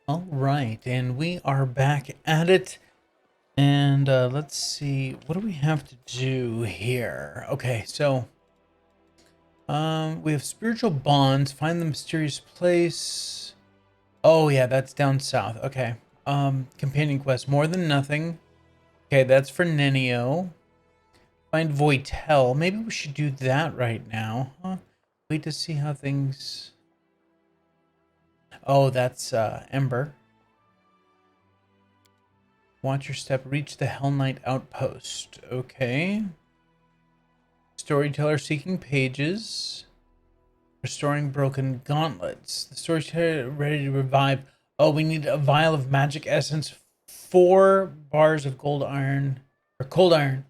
All right, and we are back at it. And let's see, what do we have to do here? Okay, so we have spiritual bonds. Find the mysterious place. Oh yeah, that's down south. Okay. Companion quest, more than nothing. Okay, that's for Nenio. Find Voitel. Maybe we should do that right now, huh? Wait to see how things. Oh, that's Ember. Watch your step. Reach the Hell Knight outpost. Okay. Storyteller seeking pages. Restoring broken gauntlets. The storyteller ready to revive. Oh, we need a vial of magic essence, 4 bars of gold iron or cold iron,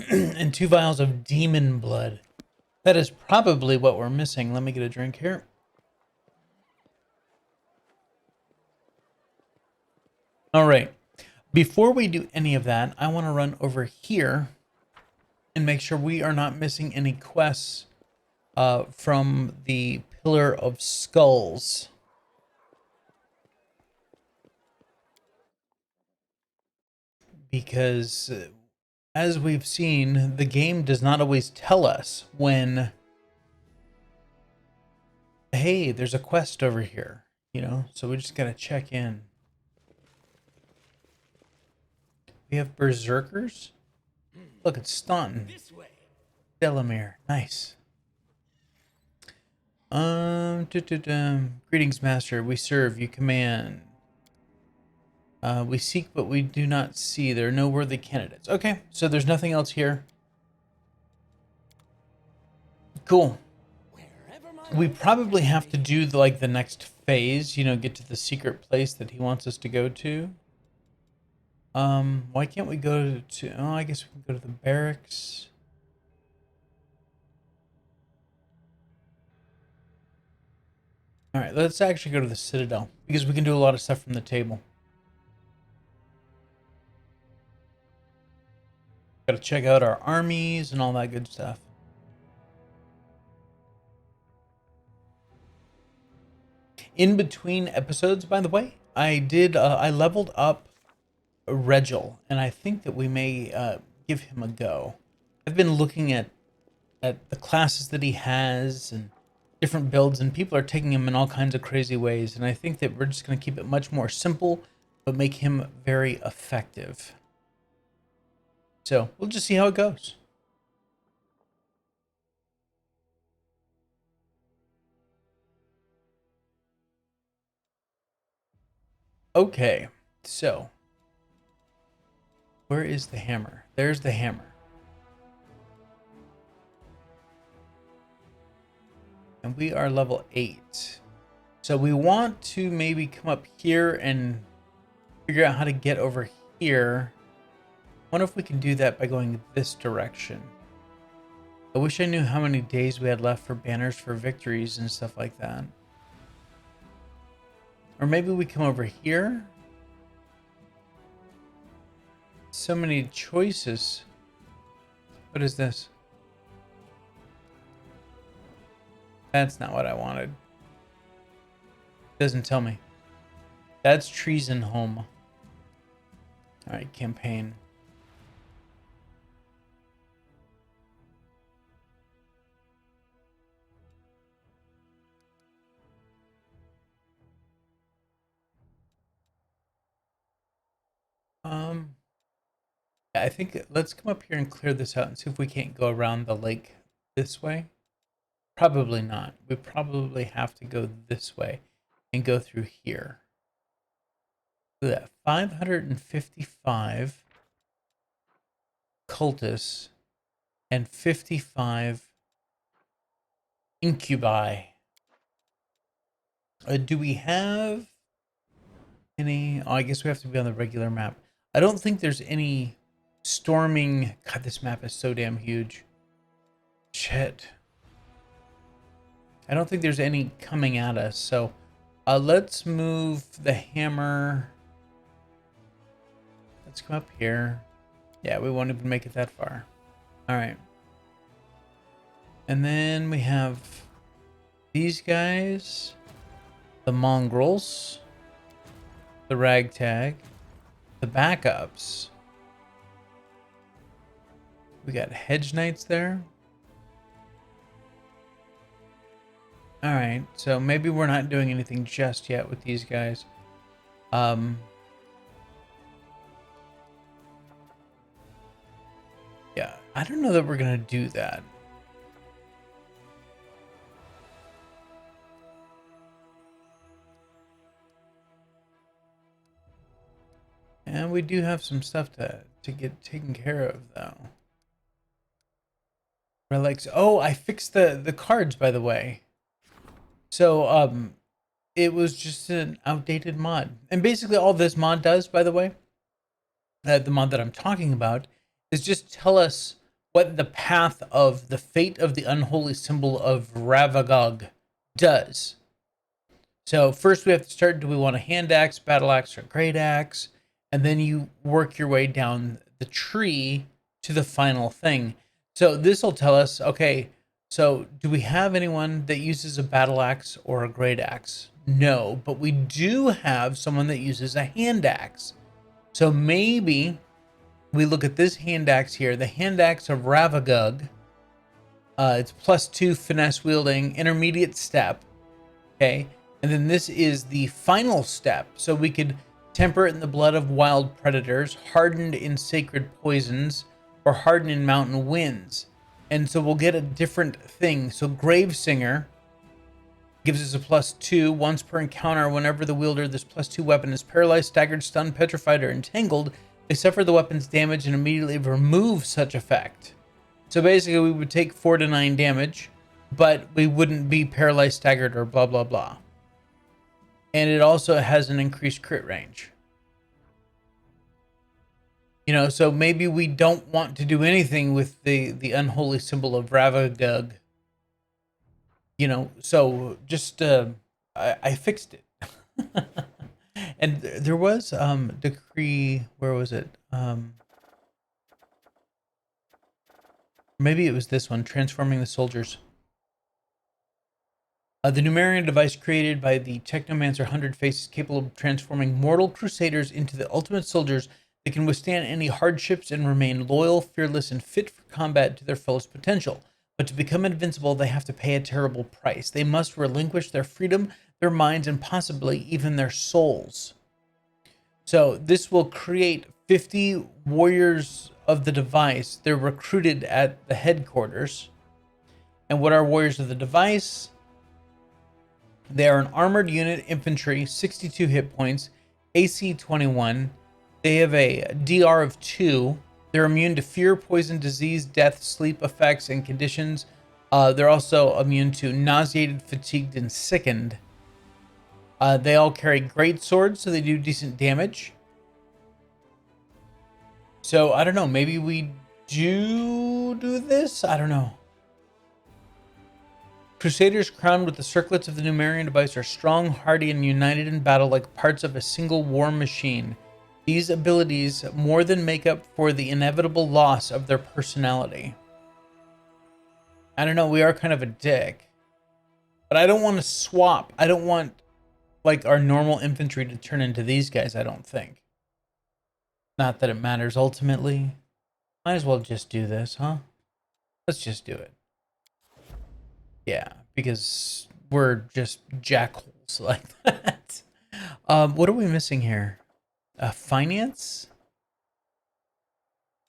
and 2 vials of demon blood. That is probably what we're missing. Let me get a drink here. All right. Before we do any of that, I want to run over here and make sure we are not missing any quests from the Pillar of Skulls. Because as we've seen, the game does not always tell us when, hey, there's a quest over here, you know? So we just got to check in. We have Berserkers. Look, it's Staunton. Delamere. Nice. Greetings, Master. We serve, you command. We seek, but we do not see. There are no worthy candidates. Okay, so there's nothing else here. Cool. We probably have to do the next phase, you know, get to the secret place that he wants us to go to. Why can't we go to, oh, I guess we can go to the barracks. All right, let's actually go to the Citadel because we can do a lot of stuff from the table. Got to check out our armies and all that good stuff. In between episodes, by the way, I leveled up Regil, and I think that we may give him a go. I've been looking at the classes that he has and different builds, and people are taking him in all kinds of crazy ways, and I think that we're just going to keep it much more simple, but make him very effective. So we'll just see how it goes. Okay, so where is the hammer? There's the hammer. And we are level 8. So we want to maybe come up here and figure out how to get over here. I wonder if we can do that by going this direction. I wish I knew how many days we had left for banners for victories and stuff like that. Or maybe we come over here. So many choices. What is this? That's not what I wanted. Doesn't tell me. That's 𝐿𝐴𝐻𝐿. Alright, campaign. I think let's come up here and clear this out and see if we can't go around the lake this way. Probably not. We probably have to go this way and go through here. Look at that. 555 cultists and 55 incubi. Do we have any? Oh, I guess we have to be on the regular map. I don't think there's any storming. God, this map is so damn huge. Shit. I don't think there's any coming at us. So let's move the hammer. Let's come up here. Yeah, we won't even make it that far. All right. And then we have these guys, the mongrels. the ragtag, the backups. We got hedge knights there. All right, so maybe we're not doing anything just yet with these guys. Yeah, I don't know that we're gonna do that. And we do have some stuff to get taken care of, though. Relics. Oh, I fixed the cards, by the way. So, it was just an outdated mod. And basically all this mod does, by the way, the mod that I'm talking about, is just tell us what the path of the fate of the unholy symbol of 𝐻𝐿𝐵𝐭 does. So first we have to start, do we want a hand axe, battle axe, or great axe? And then you work your way down the tree to the final thing. So this will tell us, okay, so do we have anyone that uses a battle axe or a great axe? No, but we do have someone that uses a hand axe. So maybe we look at this hand axe here, the hand axe of 𝐻𝐿𝐵𝐭. It's +2 finesse wielding, intermediate step. Okay, and then this is the final step. So we could temper it in the blood of wild predators, hardened in sacred poisons, or hardened in mountain winds. And so we'll get a different thing. So Gravesinger gives us a +2 once per encounter. Whenever the wielder of this +2 weapon is paralyzed, staggered, stunned, petrified, or entangled, they suffer the weapon's damage and immediately remove such effect. So basically we would take 4 to 9 damage, but we wouldn't be paralyzed, staggered, or blah, blah, blah. And it also has an increased crit range. You know, so maybe we don't want to do anything with the unholy symbol of 𝐻𝐿𝐵𝐭. You know, so just I fixed it. And there was decree, where was it? Maybe it was this one, transforming the soldiers. The Numerian device created by the Technomancer 100 Face is capable of transforming mortal crusaders into the ultimate soldiers that can withstand any hardships and remain loyal, fearless, and fit for combat to their fullest potential. But to become invincible, they have to pay a terrible price. They must relinquish their freedom, their minds, and possibly even their souls. So this will create 50 warriors of the device. They're recruited at the headquarters. And what are warriors of the device? They are an armored unit, infantry, 62 hit points, AC 21. They have a DR of 2. They're immune to fear, poison, disease, death, sleep effects, and conditions. They're also immune to nauseated, fatigued, and sickened. They all carry great swords, so they do decent damage. So, I don't know. Maybe we do this? I don't know. Crusaders crowned with the circlets of the Numerian device are strong, hardy, and united in battle like parts of a single war machine. These abilities more than make up for the inevitable loss of their personality. I don't know, we are kind of a dick. But I don't want to swap. I don't want, like, our normal infantry to turn into these guys, I don't think. Not that it matters ultimately. Might as well just do this, huh? Let's just do it. Yeah, because we're just jackholes like that. What are we missing here? Finance?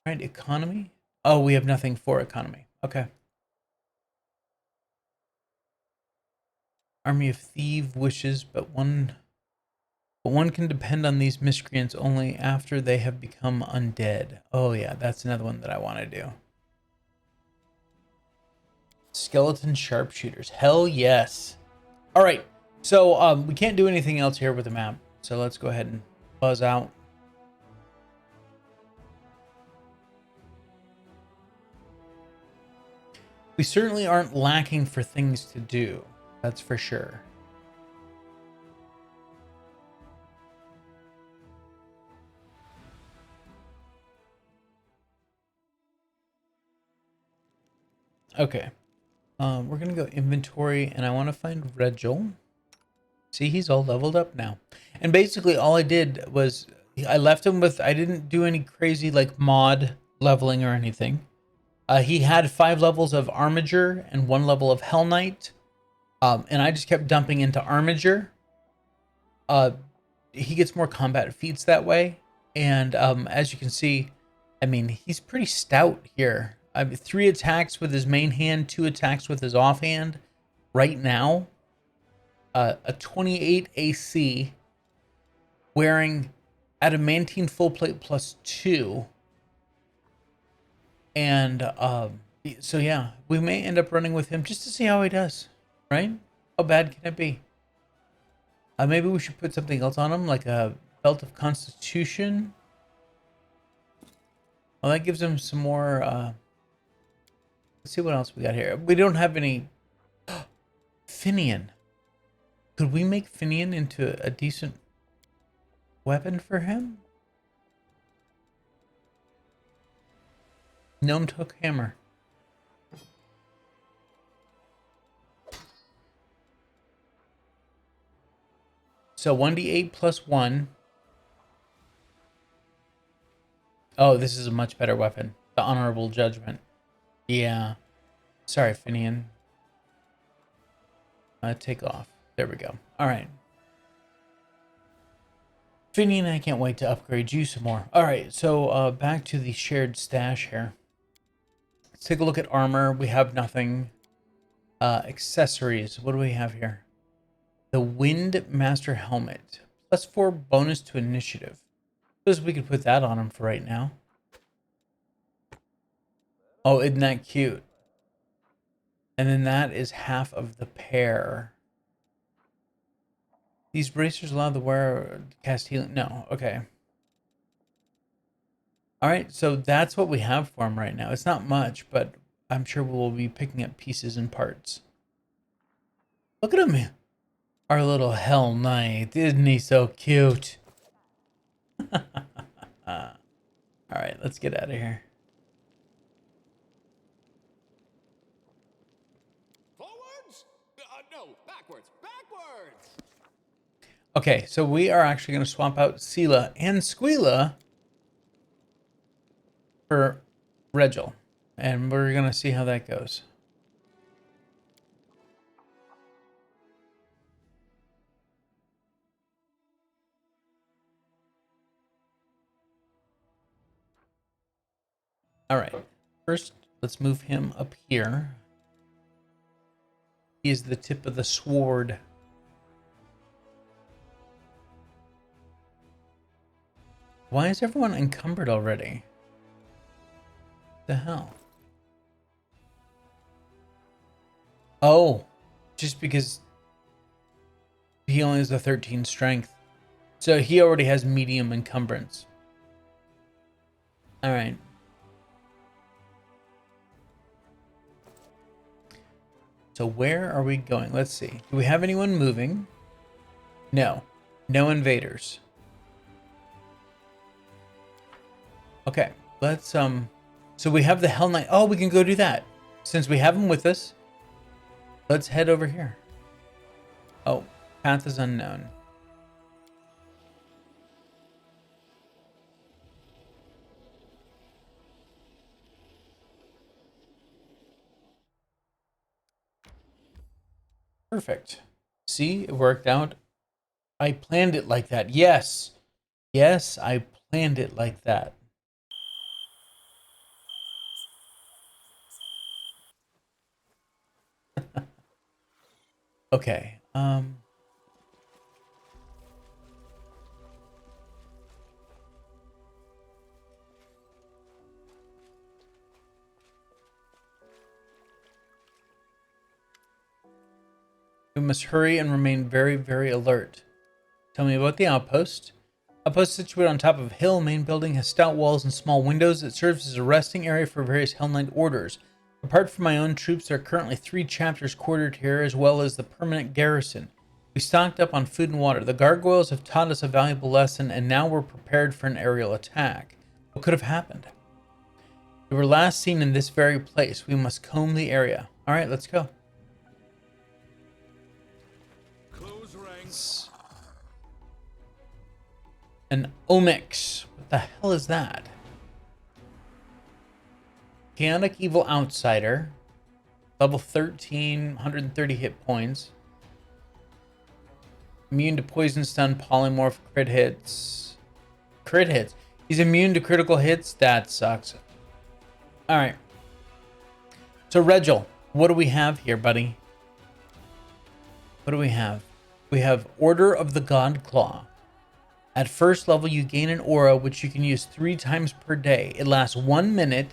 Right, economy? Oh, we have nothing for economy. Okay. Army of Thieves wishes, but one can depend on these miscreants only after they have become undead. Oh yeah, that's another one that I want to do. Skeleton sharpshooters. Hell yes. All right. So we can't do anything else here with the map. So let's go ahead and buzz out. We certainly aren't lacking for things to do. That's for sure. Okay. We're going to go inventory, and I want to find 𝐻𝐿𝐵𝐿. See, he's all leveled up now. And basically all I did was I left him with, I didn't do any crazy like mod leveling or anything. He had 5 levels of Armiger and 1 level of Hell Knight. And I just kept dumping into Armiger. He gets more combat feats that way. And as you can see, I mean, he's pretty stout here. 3 attacks with his main hand, 2 attacks with his offhand. Right now, a 28 AC, wearing adamantine full plate +2. And so yeah, we may end up running with him just to see how he does, right? How bad can it be? Maybe we should put something else on him, like a belt of constitution. Well, that gives him some more. Let's see what else we got here. We don't have any. Finian. Could we make Finian into a decent weapon for him? Gnomed hook hammer. So 1d8 +1. Oh, this is a much better weapon. The honorable judgment. Yeah. Sorry, Finian. Take off. There we go. All right. Finian, I can't wait to upgrade you some more. All right, so back to the shared stash here. Let's take a look at armor. We have nothing. Accessories. What do we have here? The Wind Master Helmet. +4 bonus to initiative. Suppose we could put that on him for right now. Oh, isn't that cute? And then that is half of the pair. These bracers allow the wearer to cast healing. No, okay. All right, so that's what we have for him right now. It's not much, but I'm sure we'll be picking up pieces and parts. Look at him. Our little Hell Knight. Isn't he so cute? All right, let's get out of here. Backwards. Okay, so we are actually going to swap out Sela and Squeela for Regil, and we're going to see how that goes. All right, first let's move him up here. He is the tip of the sword. Why is everyone encumbered already? The hell? Oh, just because he only has a 13 strength. So he already has medium encumbrance. All right. So where are we going? Let's see. Do we have anyone moving? No. No invaders. Okay. Let's so we have the Hell Knight. Oh, we can go do that. Since we have him with us, let's head over here. Oh, path is unknown. Perfect. See, it worked out. I planned it like that. Yes. Yes, I planned it like that. Okay. We must hurry and remain very, very alert. Tell me about the outpost. Outpost situated on top of a hill. Main building has stout walls and small windows. It serves as a resting area for various Hell Knight orders. Apart from my own troops, there are currently 3 chapters quartered here, as well as the permanent garrison. We stocked up on food and water. The gargoyles have taught us a valuable lesson, and now we're prepared for an aerial attack. What could have happened? We were last seen in this very place. We must comb the area. All right, let's go. An 𝐂𝐚𝐬𝐿. What the hell is that? Chaotic Evil Outsider. Level 13, 130 hit points. Immune to poison, stun, polymorph, crit hits. Crit hits. He's immune to critical hits. That sucks. All right. So, Regil, what do we have here, buddy? What do we have? We have Order of the God Claw. At first level, you gain an aura which you can use 3 times per day. It lasts 1 minute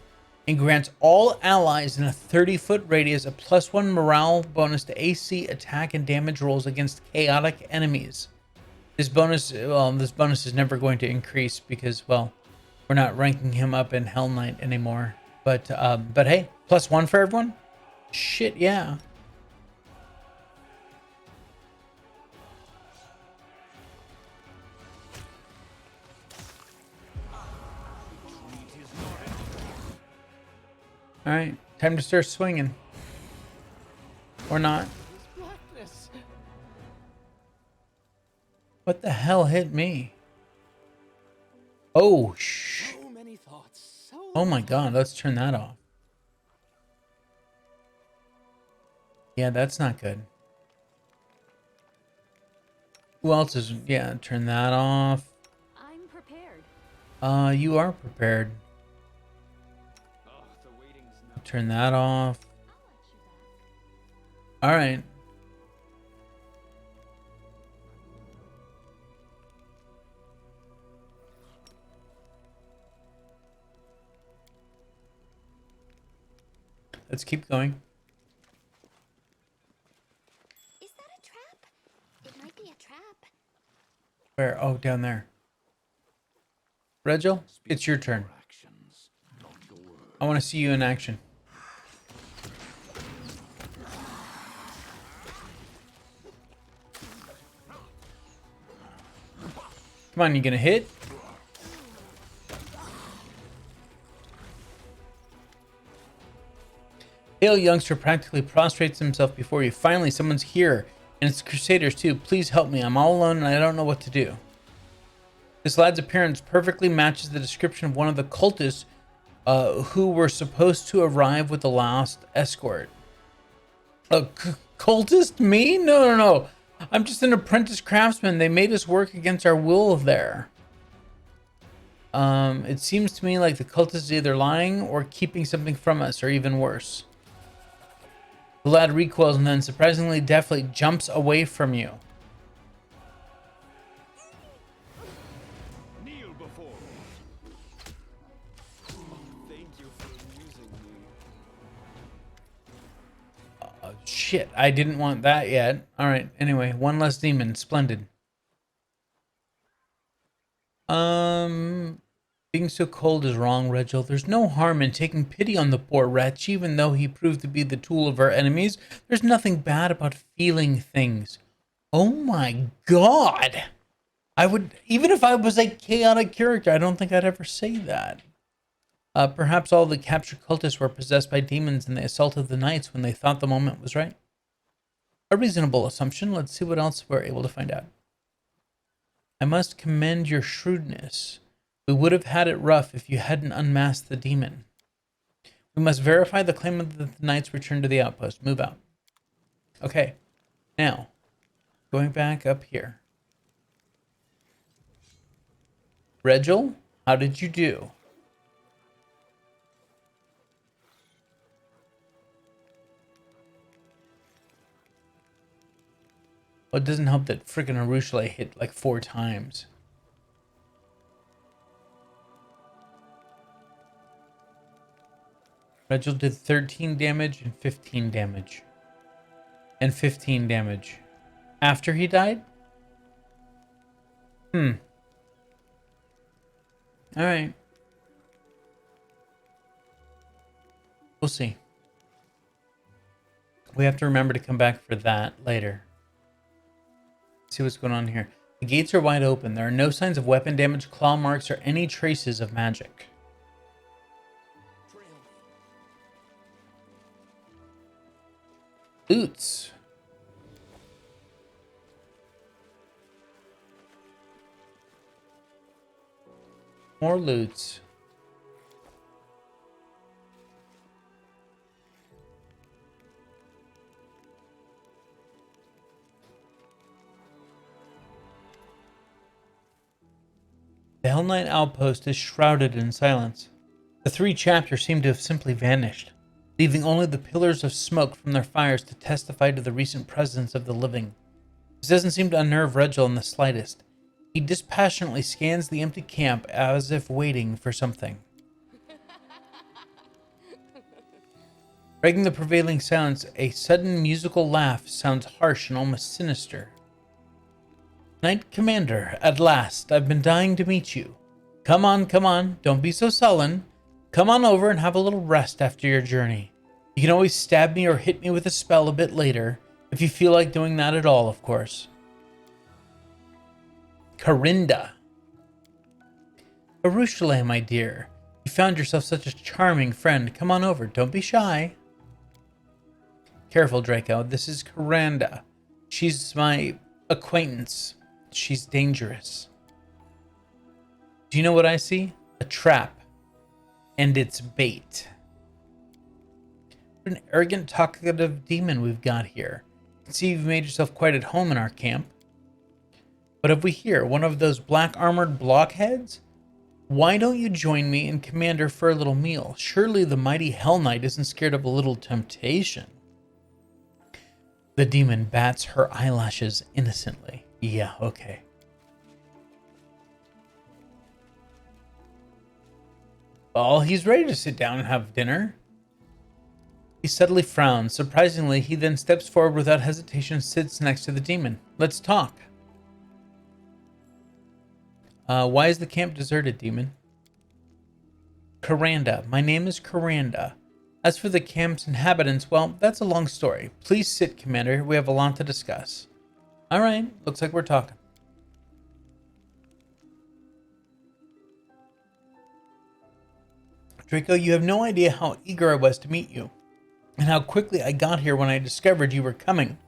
and grants all allies in a 30-foot radius a +1 morale bonus to AC, attack, and damage rolls against chaotic enemies. This bonus is never going to increase because, well, we're not ranking him up in Hell Knight anymore. But hey, +1 for everyone? Shit, yeah. All right, time to start swinging. Or not. What the hell hit me? Oh, oh my god, let's turn that off. Yeah, that's not good. Who else is... Yeah, turn that off. I'm prepared. You are prepared. Turn that off. All right. Let's keep going. Is that a trap? It might be a trap. Where? Oh, down there. Regil, it's your turn. I want to see you in action. Come on, you gonna hit? Hale youngster practically prostrates himself before you. Finally, someone's here, and it's Crusaders too. Please help me. I'm all alone and I don't know what to do. This lad's appearance perfectly matches the description of one of the cultists who were supposed to arrive with the last escort. A cultist? Me? No. I'm just an apprentice craftsman. They made us work against our will there. It seems to me like the cultist is either lying or keeping something from us, or even worse. The lad recoils and then surprisingly deftly jumps away from you. Kneel before me. Thank you for amusing me. Shit, I didn't want that yet. All right, anyway, one less demon. Splendid. Being so cold is wrong, Regil. There's no harm in taking pity on the poor wretch, even though he proved to be the tool of our enemies. There's nothing bad about feeling things. Oh my god! I would, even if I was a chaotic character, I don't think I'd ever say that. Perhaps all the captured cultists were possessed by demons and they assaulted the knights when they thought the moment was right. A reasonable assumption. Let's see what else we're able to find out. I must commend your shrewdness. We would have had it rough if you hadn't unmasked the demon. We must verify the claim that the knights returned to the outpost. Move out. Okay. Now, going back up here. Regil, how did you do? Well, it doesn't help that frickin' Arushale hit like 4 times. Regil did 13 damage and 15 damage. And 15 damage. After he died? Alright. We'll see. We have to remember to come back for that later. See what's going on here. The gates are wide open. There are no signs of weapon damage, claw marks, or any traces of magic. Boots. More loots. The Hell Knight outpost is shrouded in silence. The 3 chapters seem to have simply vanished, leaving only the pillars of smoke from their fires to testify to the recent presence of the living. This doesn't seem to unnerve Regil in the slightest. He dispassionately scans the empty camp as if waiting for something. Breaking the prevailing silence, a sudden musical laugh sounds harsh and almost sinister. Knight Commander, at last, I've been dying to meet you. Come on, don't be so sullen. Come on over and have a little rest after your journey. You can always stab me or hit me with a spell a bit later, if you feel like doing that at all, of course. Corinda. Arushale, my dear. You found yourself such a charming friend. Come on over, don't be shy. Careful, Draco, this is Corinda. She's my acquaintance. She's dangerous. Do you know what I see? A trap. And it's bait. What an arrogant, talkative demon we've got here. I can see you've made yourself quite at home in our camp. What have we here? One of those black armored blockheads? Why don't you join me and Commander for a little meal? Surely the mighty Hell Knight isn't scared of a little temptation. The demon bats her eyelashes innocently. Yeah, okay. Well, he's ready to sit down and have dinner. He subtly frowns. Surprisingly, he then steps forward without hesitation and sits next to the demon. Let's talk. Why is the camp deserted, demon? Corinda. My name is Corinda. As for the camp's inhabitants, well, that's a long story. Please sit, Commander. We have a lot to discuss. All right. Looks like we're talking. Draco, you have no idea how eager I was to meet you, and how quickly I got here when I discovered you were coming.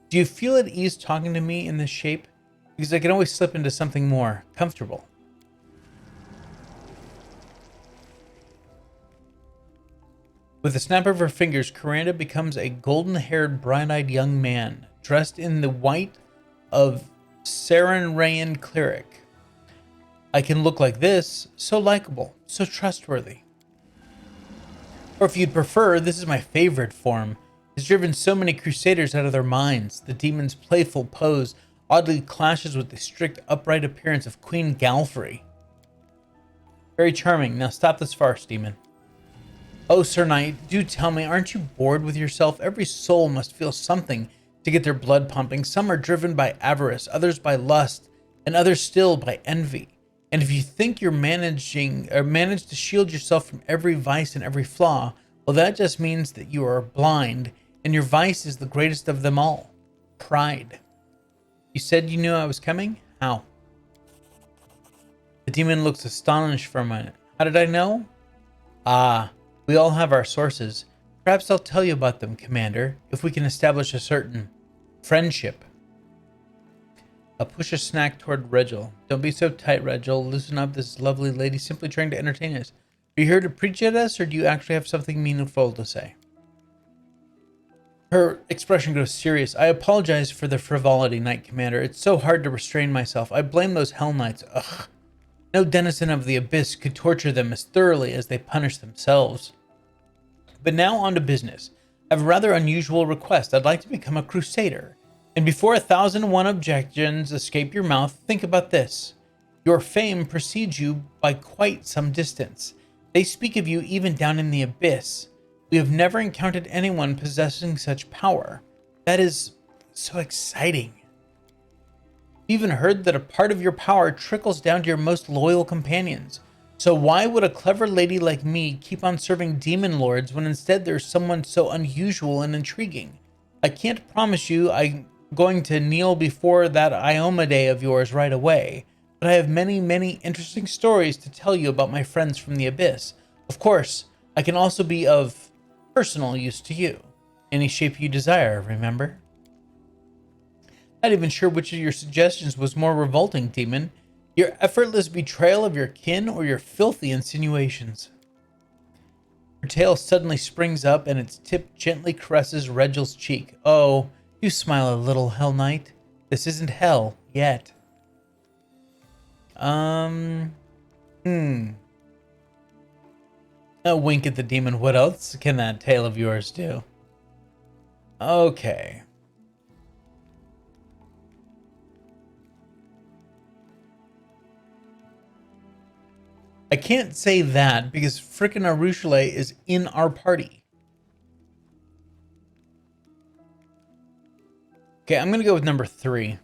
Do you feel at ease talking to me in this shape? Because I can always slip into something more comfortable. With a snap of her fingers, Corinda becomes a golden-haired, bright-eyed young man, dressed in the white of 𝐠𝐴𝐴𝐿 cleric. I can look like this, so likable, so trustworthy. Or if you'd prefer, this is my favorite form. It's driven so many Crusaders out of their minds. The demon's playful pose oddly clashes with the strict, upright appearance of Queen Galfrey. Very charming. Now stop this farce, demon. Oh, Sir Knight, do tell me, aren't you bored with yourself? Every soul must feel something to get their blood pumping. Some are driven by avarice, others by lust, and others still by envy. And if you think you're managed to shield yourself from every vice and every flaw, well, that just means that you are blind, and your vice is the greatest of them all. Pride. You said you knew I was coming? How? The demon looks astonished for a minute. How did I know? Ah, we all have our sources. Perhaps I'll tell you about them, Commander, if we can establish a certain friendship. I'll push a snack toward Regil. Don't be so tight, Regil. Loosen up. This lovely lady simply trying to entertain us. Are you here to preach at us, or do you actually have something meaningful to say? Her expression goes serious. I apologize for the frivolity, Knight Commander. It's so hard to restrain myself. I blame those Hell Knights. Ugh. No denizen of the Abyss could torture them as thoroughly as they punish themselves. But now on to business. I have a rather unusual request. I'd like to become a Crusader. And before 1,001 objections escape your mouth, think about this. Your fame precedes you by quite some distance. They speak of you even down in the Abyss. We have never encountered anyone possessing such power. That is so exciting. I've even heard that a part of your power trickles down to your most loyal companions. So why would a clever lady like me keep on serving demon lords when instead there's someone so unusual and intriguing? I can't promise you I'm going to kneel before that 𝐿𝐿𝐼 of yours right away, but I have many, many interesting stories to tell you about my friends from the Abyss. Of course, I can also be of personal use to you. Any shape you desire, remember? Not even sure which of your suggestions was more revolting, demon. Your effortless betrayal of your kin or your filthy insinuations. Her tail suddenly springs up and its tip gently caresses Regel's cheek. Oh, you smile a little, Hell Knight. This isn't hell yet. A wink at the demon. What else can that tail of yours do? Okay. I can't say that because frickin' Areelu is in our party. Okay, I'm gonna go with number 3.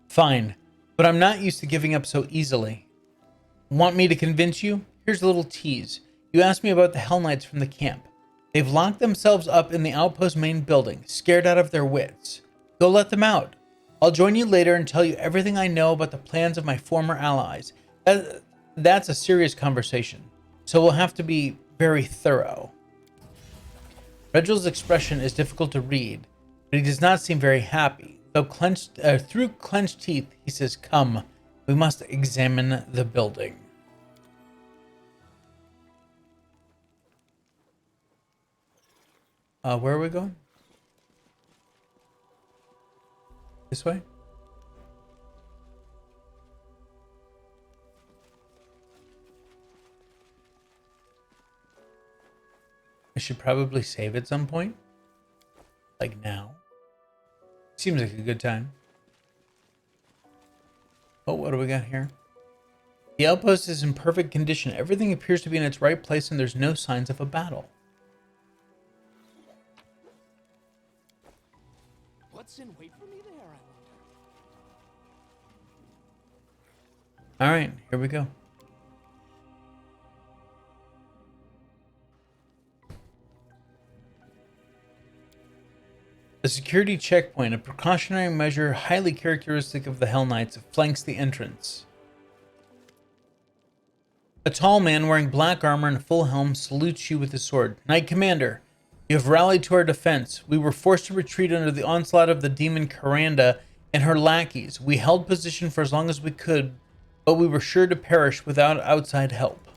Fine, but I'm not used to giving up so easily. Want me to convince you? Here's a little tease. You asked me about the Hell Knights from the camp. They've locked themselves up in the outpost main building, scared out of their wits. Go let them out. I'll join you later and tell you everything I know about the plans of my former allies. That's a serious conversation, so we'll have to be very thorough. Regel's expression is difficult to read, but he does not seem very happy. Though through clenched teeth, he says, "Come, we must examine the building." Where are we going? This way? I should probably save at some point. Like now. Seems like a good time. Oh, what do we got here? The outpost is in perfect condition. Everything appears to be in its right place and there's no signs of a battle. What's in wait for me there, I wonder? Alright, here we go. A security checkpoint, a precautionary measure highly characteristic of the Hell Knights, flanks the entrance. A tall man wearing black armor and a full helm salutes you with his sword. Knight Commander, you have rallied to our defense. We were forced to retreat under the onslaught of the demon Karanda and her lackeys. We held position for as long as we could, but we were sure to perish without outside help.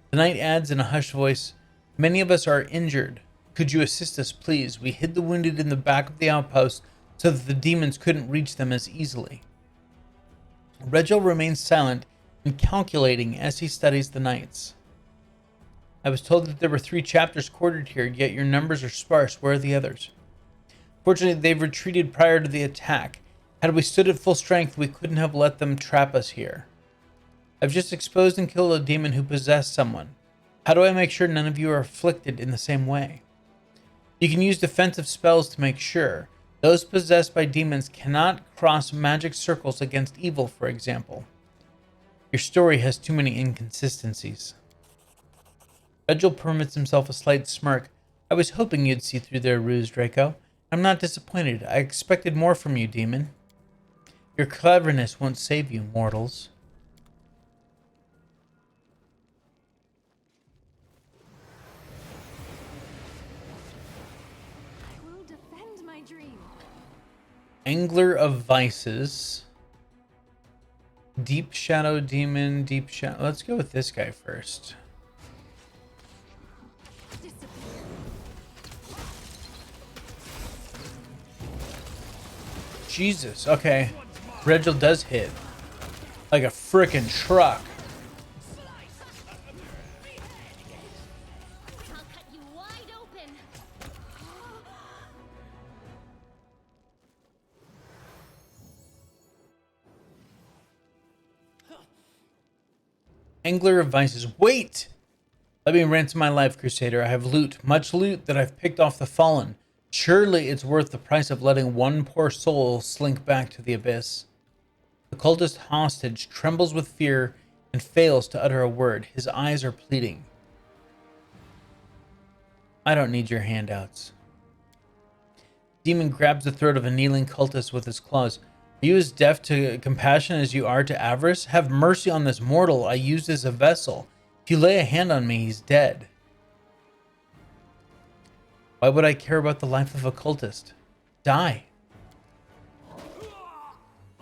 The knight adds in a hushed voice, many of us are injured. Could you assist us, please? We hid the wounded in the back of the outpost so that the demons couldn't reach them as easily. Regel remains silent and calculating as he studies the knights. I was told that there were 3 chapters quartered here, yet your numbers are sparse. Where are the others? Fortunately, they've retreated prior to the attack. Had we stood at full strength, we couldn't have let them trap us here. I've just exposed and killed a demon who possessed someone. How do I make sure none of you are afflicted in the same way? You can use defensive spells to make sure. Those possessed by demons cannot cross magic circles against evil, for example. Your story has too many inconsistencies. Regel permits himself a slight smirk. I was hoping you'd see through their ruse, Draco. I'm not disappointed. I expected more from you, demon. Your cleverness won't save you, mortals. Angler of Vices. Deep Shadow Demon, Deep Shadow. Let's go with this guy first. Jesus, okay. Regel does hit. Like a frickin' truck. I'll cut you wide open. Angler of Vices. Wait! Let me ransom my life, Crusader. I have loot, much loot that I've picked off the fallen. Surely it's worth the price of letting one poor soul slink back to the abyss. The cultist hostage trembles with fear and fails to utter a word. His eyes are pleading. I don't need your handouts. Demon grabs the throat of a kneeling cultist with his claws. Are you as deaf to compassion as you are to avarice? Have mercy on this mortal I used as a vessel. If you lay a hand on me, he's dead. Why would I care about the life of a cultist? Die.